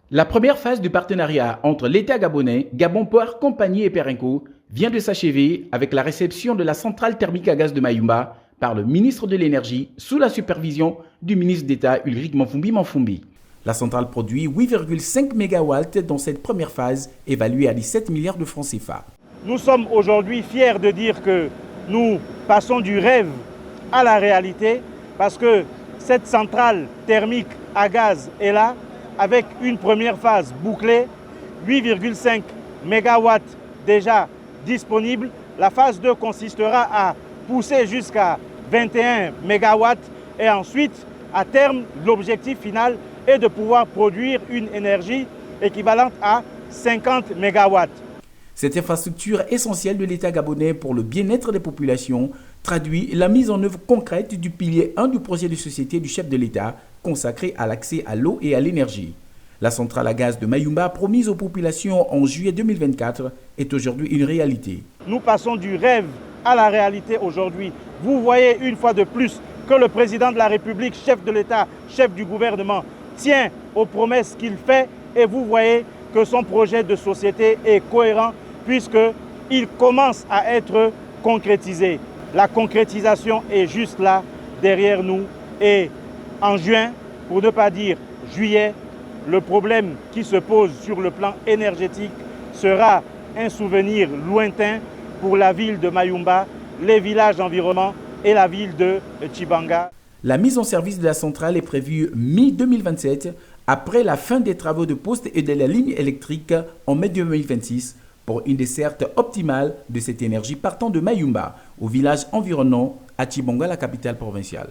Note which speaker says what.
Speaker 1: La première phase du partenariat entre l'État gabonais, Gabon Power Compagnie et Perenco vient de s'achever avec la réception de la centrale thermique à gaz de Mayumba par le ministre de l'Énergie sous la supervision du ministre d'État Ulrich Mafumbi. La centrale produit 8,5 MW dans cette première phase évaluée à 17 milliards de francs CFA.
Speaker 2: Nous sommes aujourd'hui fiers de dire que nous passons du rêve à la réalité parce que cette centrale thermique à gaz est là avec une première phase bouclée, 8,5 MW déjà disponibles. La phase 2 consistera à pousser jusqu'à 21 MW et ensuite, à terme, l'objectif final est de pouvoir produire une énergie équivalente à 50 MW.
Speaker 1: Cette infrastructure essentielle de l'État gabonais pour le bien-être des populations traduit la mise en œuvre concrète du pilier 1 du projet de société du chef de l'État consacré à l'accès à l'eau et à l'énergie. La centrale à gaz de Mayumba, promise aux populations en juillet 2024, est aujourd'hui une réalité.
Speaker 2: Nous passons du rêve à la réalité aujourd'hui. Vous voyez une fois de plus que le président de la République, chef de l'État, chef du gouvernement, tient aux promesses qu'il fait et vous voyez que son projet de société est cohérent puisqu'il commence à être concrétisé. La concrétisation est juste là, derrière nous. Et en juin, pour ne pas dire juillet, le problème qui se pose sur le plan énergétique sera un souvenir lointain pour la ville de Mayumba, les villages environnants et la ville de Tchibanga.
Speaker 1: La mise en service de la centrale est prévue mi-2027, après la fin des travaux de poste et de la ligne électrique en mai 2026, pour une desserte optimale de cette énergie partant de Mayumba au village environnant à Tchibanga, la capitale provinciale.